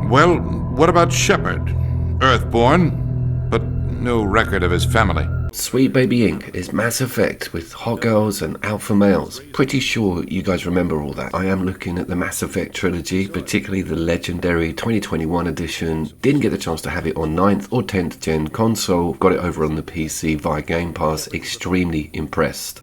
Well, what about Shepard? Earthborn, but no record of his family. Sweet Baby Inc. is Mass Effect with hot girls and alpha males. Pretty sure you guys remember all that. I am looking at the Mass Effect trilogy, particularly the legendary 2021 edition. Didn't get the chance to have it on 9th or 10th gen console. Got it over on the PC via Game Pass. Extremely impressed.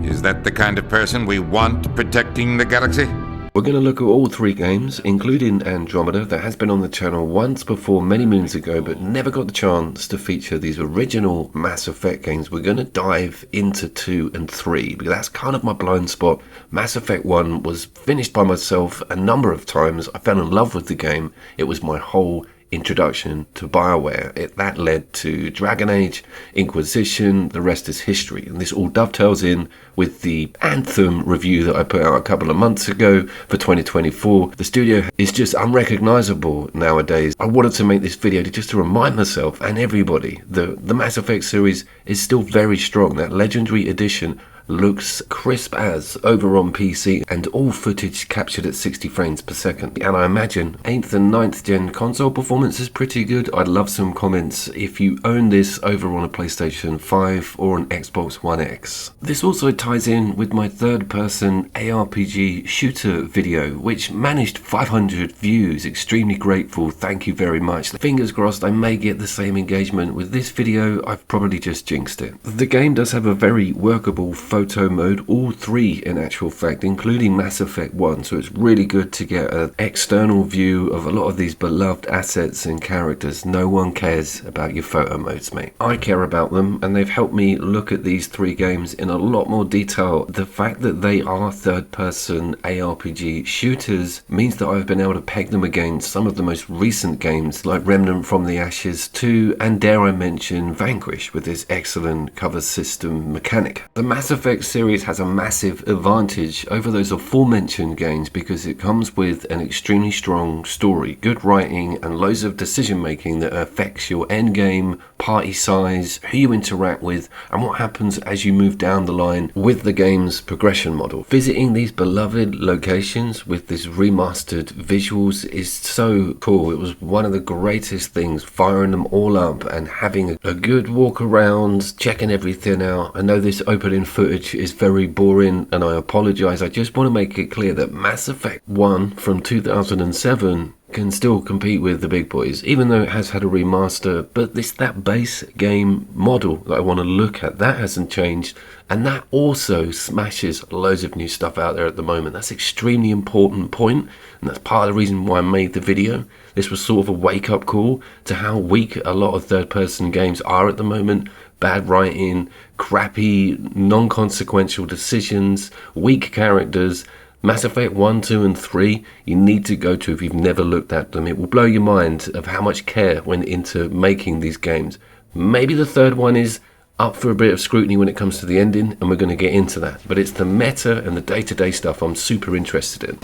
Is that the kind of person we want protecting the galaxy? We're going to look at all three games, including Andromeda, that has been on the channel once before many moons ago, but never got the chance to feature these original Mass Effect games. We're going to dive into 2 and 3, because that's kind of my blind spot. Mass Effect 1 was finished by myself a number of times. I fell in love with the game. It was my whole introduction to BioWare. That led to Dragon Age, Inquisition, the rest is history. And this all dovetails in with the Anthem review that I put out a couple of months ago for 2024. The studio is just unrecognizable nowadays. I wanted to make this video just to remind myself and everybody that the Mass Effect series is still very strong. That legendary edition looks crisp as over on PC, and all footage captured at 60 frames per second. And I imagine 8th and 9th gen console performance is pretty good. I'd love some comments if you own this over on a PlayStation 5 or an Xbox One X. This also ties in with my third person ARPG shooter video, which managed 500 views. Extremely grateful, thank you very much. Fingers crossed I may get the same engagement with this video. I've probably just jinxed it. The game does have a very workable photo mode, all three in actual fact, including Mass Effect 1, so it's really good to get an external view of a lot of these beloved assets and characters. No one cares about your photo modes, mate. I care about them, and they've helped me look at these three games in a lot more detail. The fact that they are third-person ARPG shooters means that I've been able to peg them against some of the most recent games like Remnant from the Ashes 2, and dare I mention Vanquish with its excellent cover system mechanic. The Mass Effect series has a massive advantage over those aforementioned games because it comes with an extremely strong story, good writing, and loads of decision making that affects your end game, party size, who you interact with, and what happens as you move down the line with the game's progression model. Visiting these beloved locations with this remastered visuals is so cool. It was one of the greatest things, firing them all up and having a good walk around, checking everything out. I know this opening footage is very boring, and I apologize. I just want to make it clear that Mass Effect 1 from 2007 can still compete with the big boys, even though it has had a remaster. But that base game model that I want to look at, that hasn't changed, and that also smashes loads of new stuff out there at the moment. That's an extremely important point, and that's part of the reason why I made the video. This was sort of a wake-up call to how weak a lot of third-person games are at the moment. Bad writing, crappy, non-consequential decisions, weak characters. Mass Effect 1, 2 and 3 you need to go to if you've never looked at them. It will blow your mind of how much care went into making these games. Maybe the third one is up for a bit of scrutiny when it comes to the ending, and we're going to get into that. But it's the meta and the day-to-day stuff I'm super interested in.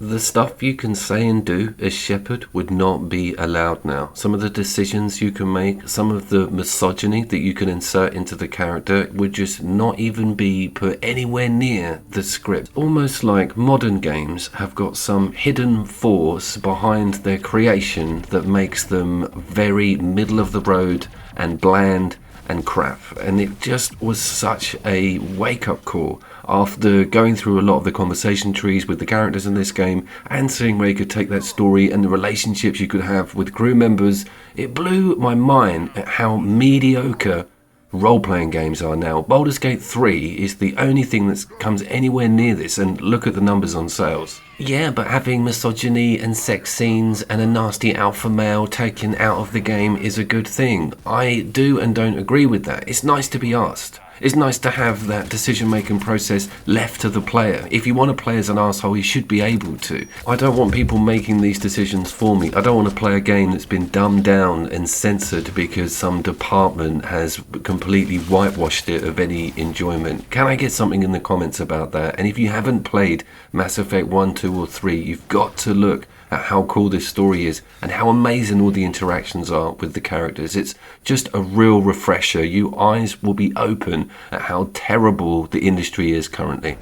The stuff you can say and do as Shepard would not be allowed now. Some of the decisions you can make, some of the misogyny that you can insert into the character would just not even be put anywhere near the script. Almost like modern games have got some hidden force behind their creation that makes them very middle of the road and bland and crap. And it just was such a wake-up call after going through a lot of the conversation trees with the characters in this game and seeing where you could take that story and the relationships you could have with crew members. It blew my mind at how mediocre role-playing games are now. Baldur's Gate 3 is the only thing that comes anywhere near this, and look at the numbers on sales. Yeah, but having misogyny and sex scenes and a nasty alpha male taken out of the game is a good thing. I do and don't agree with that. It's nice to be asked. It's nice to have that decision-making process left to the player. If you want to play as an arsehole, you should be able to. I don't want people making these decisions for me. I don't want to play a game that's been dumbed down and censored because some department has completely whitewashed it of any enjoyment. Can I get something in the comments about that? And if you haven't played Mass Effect 1, 2 or 3, you've got to look at how cool this story is and how amazing all the interactions are with the characters. It's just a real refresher. Your eyes will be open at how terrible the industry is currently.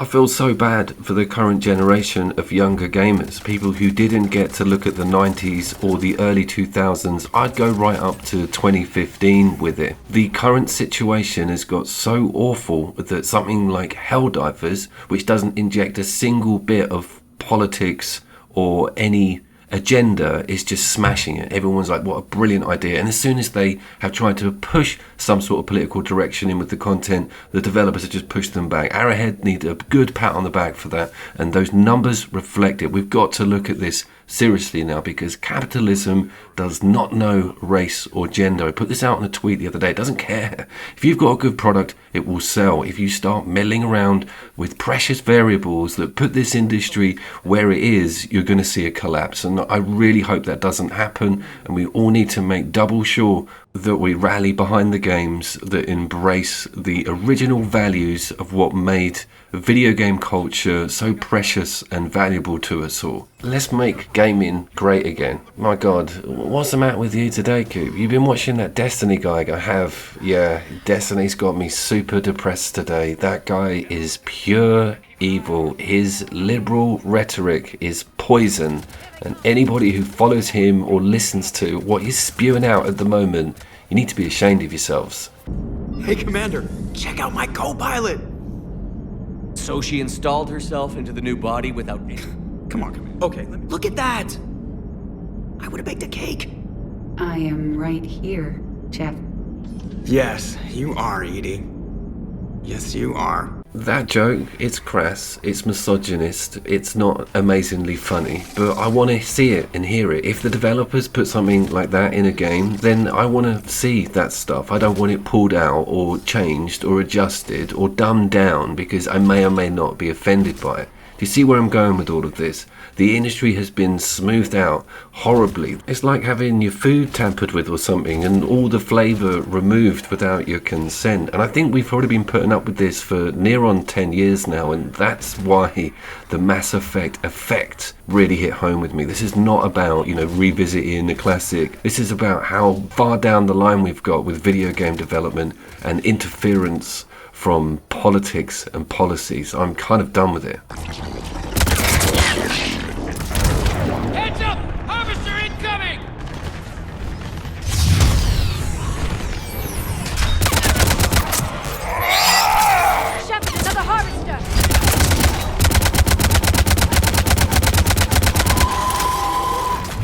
I feel so bad for the current generation of younger gamers, people who didn't get to look at the 90s or the early 2000s. I'd go right up to 2015 with it. The current situation has got so awful that something like Helldivers, which doesn't inject a single bit of politics or any agenda, is just smashing it. Everyone's like, what a brilliant idea. And as soon as they have tried to push some sort of political direction in with the content, the developers have just pushed them back. Arrowhead need a good pat on the back for that, and those numbers reflect it. We've got to look at this seriously now, because capitalism does not know race or gender. I put this out in a tweet the other day. It doesn't care. If you've got a good product, it will sell. If you start meddling around with precious variables that put this industry where it is, you're going to see a collapse. And I really hope that doesn't happen, and we all need to make double sure that we rally behind the games that embrace the original values of what made video game culture so precious and valuable to us all. Let's make gaming great again. My God, what's the matter with you today, Coop? You've been watching that Destiny guy? I have. Yeah, Destiny's got me super depressed today. That guy is pure evil. His liberal rhetoric is poison, and anybody who follows him or listens to what he's spewing out at the moment, you need to be ashamed of yourselves. Hey, Commander, check out my co-pilot! So she installed herself into the new body without... Come on, Commander. Okay, look at that! I would have baked a cake. I am right here, Jeff. Yes, you are, Edie. Yes, you are. That joke, it's crass, it's misogynist, it's not amazingly funny, but I want to see it and hear it. If the developers put something like that in a game, then I want to see that stuff. I don't want it pulled out or changed or adjusted or dumbed down because I may or may not be offended by it. Do you see where I'm going with all of this? The industry has been smoothed out horribly. It's like having your food tampered with or something and all the flavour removed without your consent. And I think we've already been putting up with this for near on 10 years now, and that's why the Mass effect really hit home with me. This is not about, revisiting the classic. This is about how far down the line we've got with video game development and interference from politics and policies. I'm kind of done with it. Heads up! Harvester incoming! Shepard, another harvester!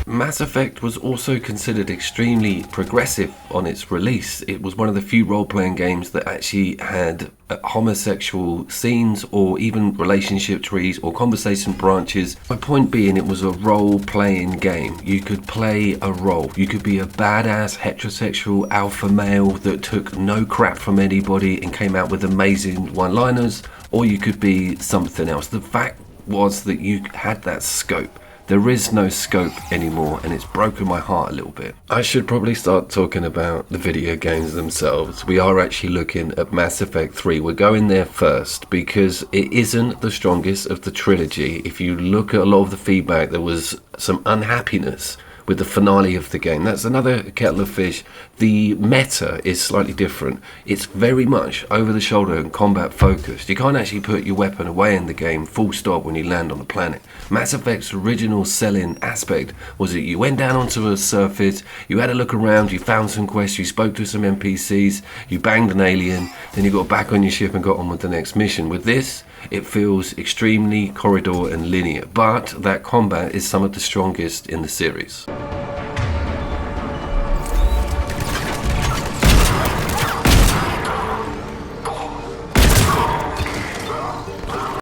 Mass Effect was also considered extremely progressive on its release. It was one of the few role-playing games that actually had homosexual scenes or even relationship trees or conversation branches. My point being, it was a role-playing game. You could play a role. You could be a badass heterosexual alpha male that took no crap from anybody and came out with amazing one-liners, or you could be something else. The fact was that you had that scope. There is no scope anymore, and it's broken my heart a little bit. I should probably start talking about the video games themselves. We are actually looking at Mass Effect 3. We're going there first because it isn't the strongest of the trilogy. If you look at a lot of the feedback, there was some unhappiness with the finale of the game. That's another kettle of fish. The meta is slightly different. It's very much over the shoulder and combat focused. You can't actually put your weapon away in the game full stop when you land on the planet. Mass Effect's original selling aspect was that you went down onto a surface, you had a look around, you found some quests, you spoke to some NPCs, you banged an alien, then you got back on your ship and got on with the next mission. With this, it feels extremely corridor and linear, but that combat is some of the strongest in the series.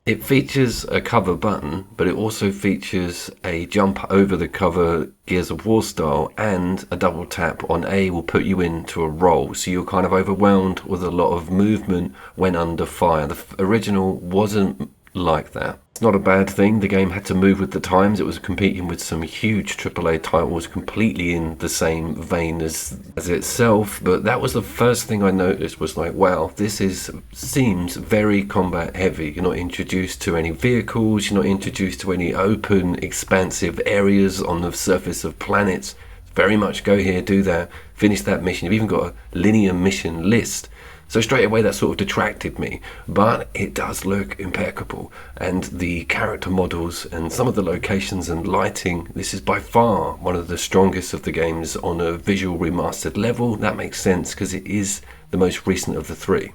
It features a cover button, but it also features a jump over the cover Gears of War style, and a double tap on A will put you into a roll. So you're kind of overwhelmed with a lot of movement when under fire. The original wasn't like that. It's not a bad thing. The game had to move with the times. It was competing with some huge AAA titles completely in the same vein as itself, but that was the first thing I noticed, was like, wow, seems very combat heavy. You're not introduced to any vehicles, you're not introduced to any open expansive areas on the surface of planets. Very much go here, do that, finish that mission. You've even got a linear mission list. So straight away that sort of detracted me, but it does look impeccable, and the character models and some of the locations and lighting, this is by far one of the strongest of the games on a visual remastered level. That makes sense because it is the most recent of the three.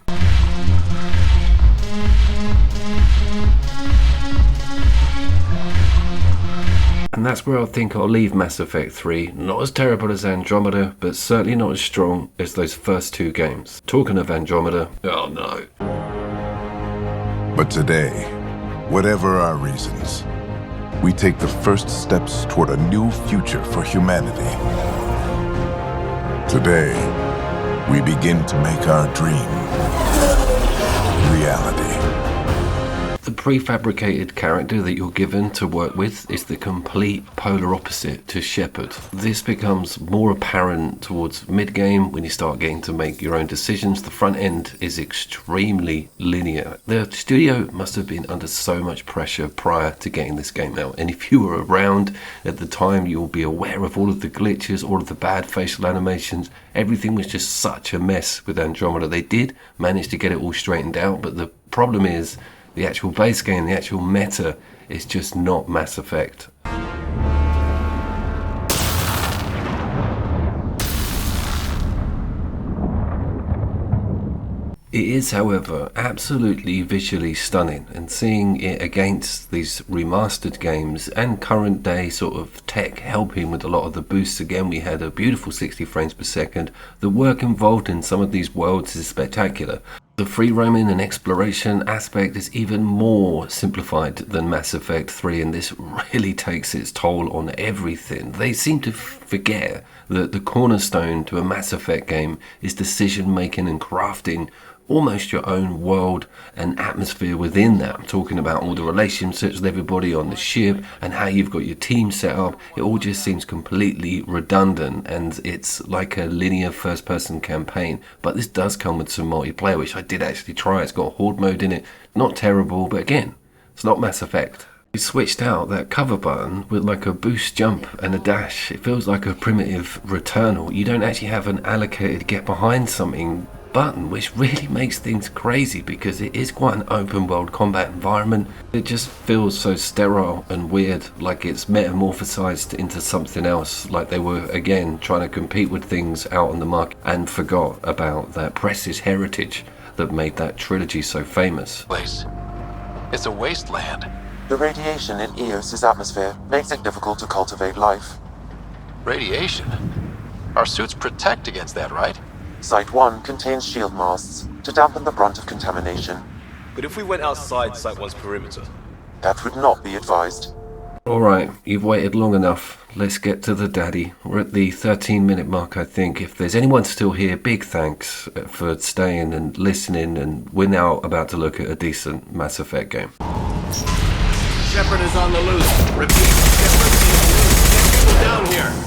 And that's where I think I'll leave Mass Effect 3. Not as terrible as Andromeda, but certainly not as strong as those first two games. Talking of Andromeda, oh no. But today, whatever our reasons, we take the first steps toward a new future for humanity. Today, we begin to make our dream reality. The prefabricated character that you're given to work with is the complete polar opposite to Shepard. This becomes more apparent towards mid-game when you start getting to make your own decisions. The front end is extremely linear. The studio must have been under so much pressure prior to getting this game out, and if you were around at the time, you'll be aware of all of the glitches, all of the bad facial animations. Everything was just such a mess with Andromeda. They did manage to get it all straightened out, but the problem is the actual base game, the actual meta, is just not Mass Effect. It is, however, absolutely visually stunning, and seeing it against these remastered games and current day sort of tech helping with a lot of the boosts, again we had a beautiful 60 frames per second. The work involved in some of these worlds is spectacular. The free roaming and exploration aspect is even more simplified than Mass Effect 3, and this really takes its toll on everything. They seem to forget that the cornerstone to a Mass Effect game is decision making and crafting almost your own world and atmosphere within that. I'm talking about all the relationships with everybody on the ship and how you've got your team set up. It all just seems completely redundant, and it's like a linear first person campaign. But this does come with some multiplayer, which I did actually try. It's got horde mode in it. Not terrible, but again, it's not Mass Effect. We switched out that cover button with like a boost jump and a dash. It feels like a primitive Returnal. You don't actually have an allocated get behind something button, which really makes things crazy because it is quite an open world combat environment. It just feels so sterile and weird, like it's metamorphosized into something else, like they were again trying to compete with things out on the market and forgot about that precious heritage that made that trilogy so famous. Place. It's a wasteland. The radiation in Eos's atmosphere makes it difficult to cultivate life. Radiation? Our suits protect against that, right? Site 1 contains shield masts to dampen the brunt of contamination. But if we went outside Site 1's perimeter? That would not be advised. Alright, you've waited long enough. Let's get to the daddy. We're at the 13-minute mark, I think. If there's anyone still here, big thanks for staying and listening, and we're now about to look at a decent Mass Effect game. Shepard is on the loose. Repeat, Shepard is on the loose. Get people down here.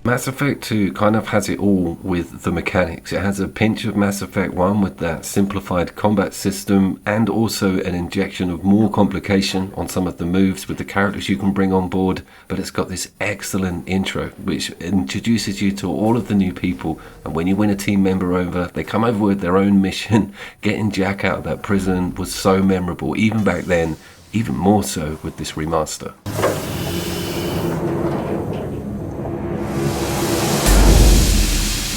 Mass Effect 2 kind of has it all with the mechanics. It has a pinch of Mass Effect 1 with that simplified combat system, and also an injection of more complication on some of the moves with the characters you can bring on board. But it's got this excellent intro which introduces you to all of the new people, and when you win a team member over, they come over with their own mission. Getting Jack out of that prison was so memorable, even back then, even more so with this remaster.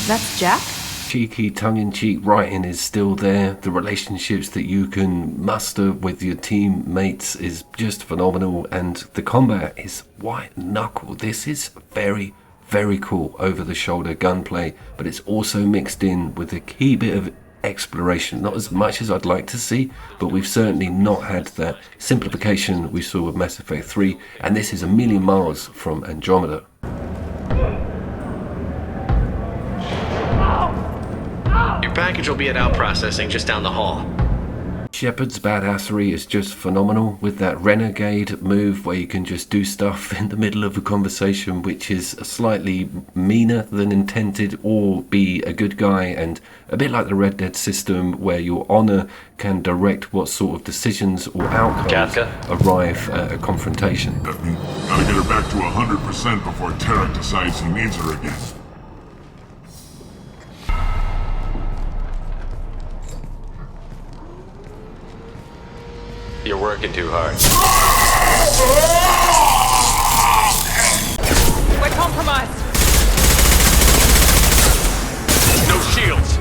That's Jack? Cheeky, tongue-in-cheek writing is still there. The relationships that you can muster with your teammates is just phenomenal, and the combat is white knuckle. This is very, very cool over-the-shoulder gunplay, but it's also mixed in with a key bit of exploration. Not as much as I'd like to see, but we've certainly not had that simplification we saw with Mass Effect 3, and this is a million miles from Andromeda. Your package will be at out processing just down the hall. Shepard's badassery is just phenomenal with that renegade move where you can just do stuff in the middle of a conversation which is slightly meaner than intended, or be a good guy, and a bit like the Red Dead system where your honor can direct what sort of decisions or outcomes arrive at a confrontation. Gotta get her back to 100% before Tarek decides he needs her again. You're working too hard. We're compromised. No shields!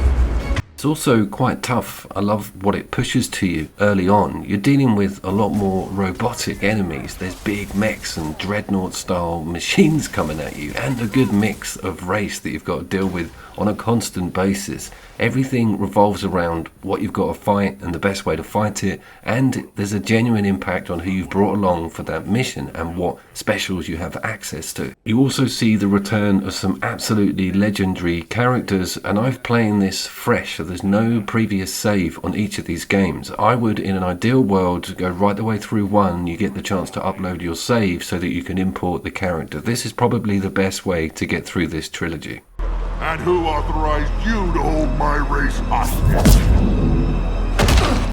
It's also quite tough. I love what it pushes to you early on. You're dealing with a lot more robotic enemies. There's big mechs and dreadnought style machines coming at you, and a good mix of race that you've got to deal with on a constant basis. Everything revolves around what you've got to fight and the best way to fight it, and there's a genuine impact on who you've brought along for that mission and what specials you have access to. You also see the return of some absolutely legendary characters, and I've playing this fresh, so there's no previous save on each of these games. I would, in an ideal world, go right the way through one. You get the chance to upload your save so that you can import the character. This is probably the best way to get through this trilogy. And who authorized you to hold my race hostage?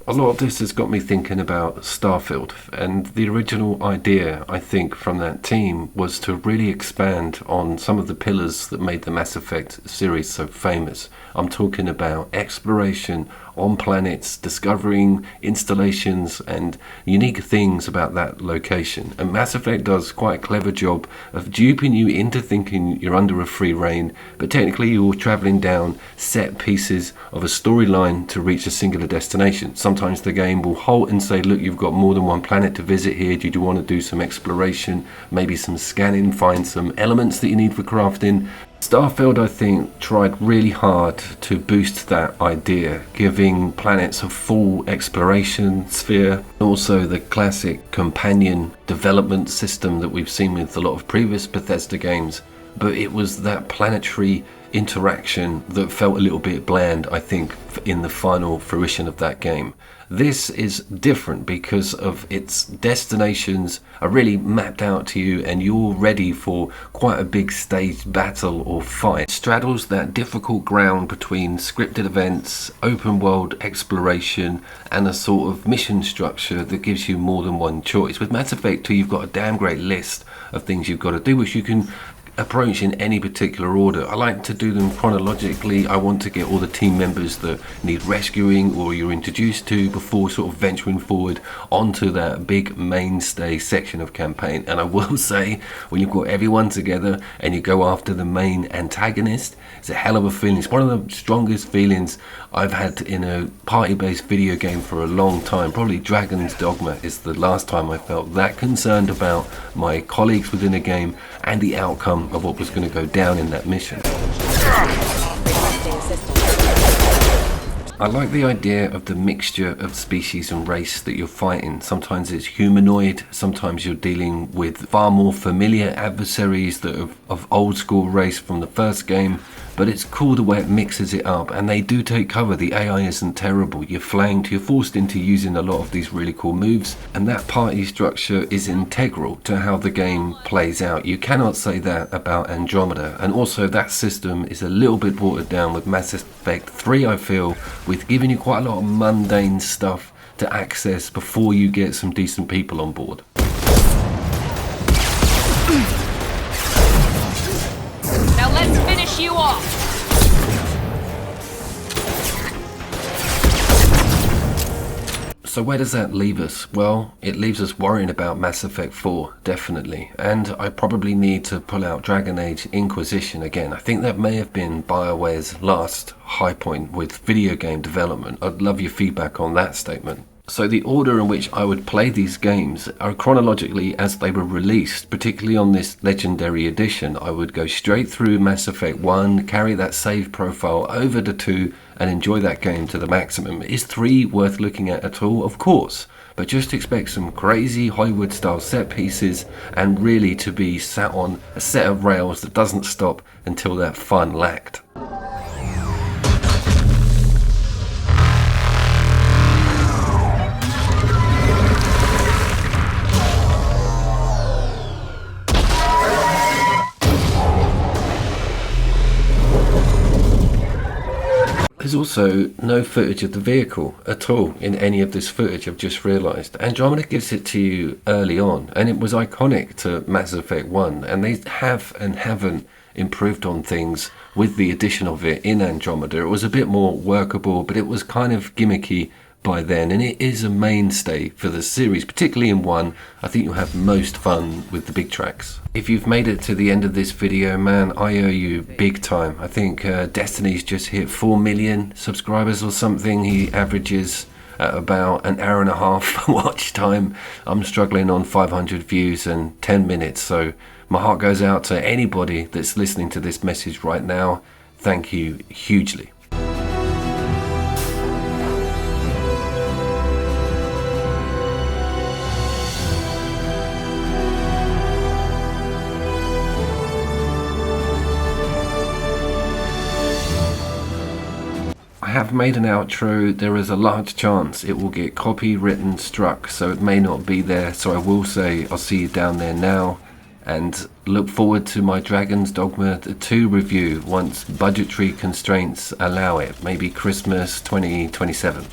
A lot of this has got me thinking about Starfield, and the original idea, I think, from that team was to really expand on some of the pillars that made the Mass Effect series so famous. I'm talking about exploration on planets, discovering installations and unique things about that location. And Mass Effect does quite a clever job of duping you into thinking you're under a free reign, but technically you're traveling down set pieces of a storyline to reach a singular destination. Sometimes the game will halt and say, look, you've got more than one planet to visit here. Do you want to do some exploration, maybe some scanning, find some elements that you need for crafting? Starfield, I think, tried really hard to boost that idea, giving planets a full exploration sphere. Also the classic companion development system that we've seen with a lot of previous Bethesda games. But it was that planetary interaction that felt a little bit bland, I think, in the final fruition of that game. This is different because of its destinations are really mapped out to you, and you're ready for quite a big staged battle or fight. It straddles that difficult ground between scripted events, open world exploration, and a sort of mission structure that gives you more than one choice. With Mass Effect 2, you've got a damn great list of things you've got to do, which you can approach in any particular order. I like to do them chronologically. I want to get all the team members that need rescuing or you're introduced to before sort of venturing forward onto that big mainstay section of campaign. And I will say, when you've got everyone together and you go after the main antagonist, it's a hell of a feeling. It's one of the strongest feelings I've had in a party-based video game for a long time. Probably Dragon's Dogma is the last time I felt that concerned about my colleagues within a game and the outcome of what was going to go down in that mission. I like the idea of the mixture of species and race that you're fighting. Sometimes it's humanoid, sometimes you're dealing with far more familiar adversaries that are of old school race from the first game, but it's cool the way it mixes it up, and they do take cover. The AI isn't terrible. You're flanked, you're forced into using a lot of these really cool moves, and that party structure is integral to how the game plays out. You cannot say that about Andromeda, and also that system is a little bit watered down with Mass Effect 3, I feel, with giving you quite a lot of mundane stuff to access before you get some decent people on board. Now let's finish you off. So where does that leave us? Well, it leaves us worrying about Mass Effect 4, definitely. And I probably need to pull out Dragon Age Inquisition again. I think that may have been BioWare's last high point with video game development. I'd love your feedback on that statement. So the order in which I would play these games are chronologically as they were released, particularly on this Legendary Edition. I would go straight through Mass Effect 1, carry that save profile over to 2 and enjoy that game to the maximum. Is 3 worth looking at all? Of course. But just expect some crazy Hollywood style set pieces and really to be sat on a set of rails that doesn't stop until that fun lacked. There's also no footage of the vehicle at all in any of this footage, I've just realised. Andromeda gives it to you early on, and it was iconic to Mass Effect 1, and they have and haven't improved on things with the addition of it in Andromeda. It was a bit more workable, but it was kind of gimmicky by then, and it is a mainstay for the series, particularly in 1. I think you'll have most fun with the big tracks. If you've made it to the end of this video, man, I owe you big time. I think Destiny's just hit 4 million subscribers or something. He averages at about an hour and a half watch time. I'm struggling on 500 views and 10 minutes, so my heart goes out to anybody that's listening to this message right now. Thank you hugely. I have made an outro. There is a large chance it will get copywritten struck, so it may not be there. So I will say I'll see you down there now, and look forward to my Dragon's Dogma 2 review once budgetary constraints allow it, maybe Christmas 2027.